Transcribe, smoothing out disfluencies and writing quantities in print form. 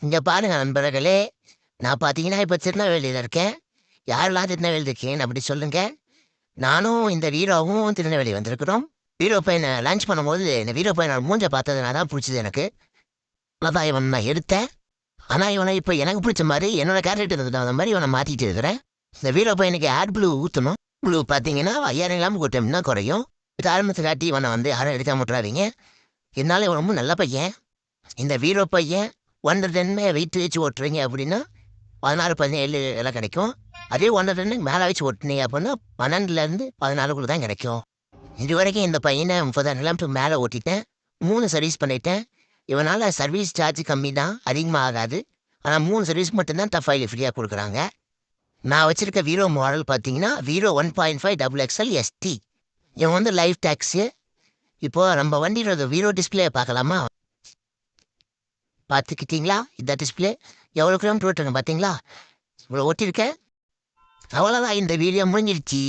இங்க பாருங்க நண்பர்களே, நான் பார்த்தீங்கன்னா, இப்ப திருநெல்வேலியில இருக்கேன். யாரெல்லாம் திருநெல்வேலில இருக்கீங்கன்னு அப்படி சொல்லுங்க. நானும் இந்த வீராவும் திருநெல்வேலி வந்திருக்கிறோம். வீரோ பையன லஞ்ச் பண்ணும்போது, இந்த வீரோ பையனோட மூஞ்ச பார்த்ததுனால தான் புடிச்சது எனக்கு. அதான் இவன நான் எடுத்தேன். ஆனா, இவன இப்ப எனக்கு புடிச்ச மாரி, என்னோட கேரக்டருக்கு தகுந்த மாரி இவன மாத்திட்டு இருக்கிறேன். இந்த வீரோ பையனுக்கு ஆட் ப்ளூ ஊத்தணும். ப்ளூ பார்த்தீங்கன்னா, 5000 கிராம் கூட்டம்னா குறையும். இது ஆரம்பத்த காட்டி இவன வந்து யாரும் எடுக்காம விட்றாதீங்க. இருந்தாலும் இவன் ரொம்ப நல்ல பையன். இந்த வீரோ பையன் 1 டன்னு வெயிட் வச்சு ஓட்டுறீங்க அப்படின்னா 16, 17 எல்லாம் கிடைக்கும். அதே 1 டன்னுக்கு மேல வச்சு ஓட்டுனீங்க அப்படின்னா 12லேருந்து 14க்குள்ள தான் கிடைக்கும். இதுவரைக்கும் இந்த பையன 30,000 கிலோமீட்டருக்கு மேல ஓட்டிட்டேன். 3 சர்வீஸ் பண்ணிட்டேன். இவனால சர்வீஸ் சார்ஜ் கம்மி தான். அதிகமா ஆகாது. ஆனா 3 சர்வீஸ் மட்டும் தான் டஃப் ஆயில் ஃப்ரீயா குடுக்குறாங்க. நான் வச்சிருக்க வீரோ மாடல் பார்த்தீங்கன்னா, வீரோ 1.5 டபுள் எக்ஸ்எல் எஸ்டி. இவன் வந்து லைஃப் டாக்ஸு. இப்போ நம்ம வண்டியோட வீரோ டிஸ்ப்ளே பார்க்கலாமா? பார்த்துக்கிட்டீங்களா? இந்த டிஸ்ப்ளே எவ்வளோ கிலோமீட்டர் ஓட்டுறேன் பார்த்தீங்களா? இவ்வளோ ஓட்டியிருக்கேன். அவ்வளோதான் இந்த வீடியோ முடிஞ்சிருச்சு.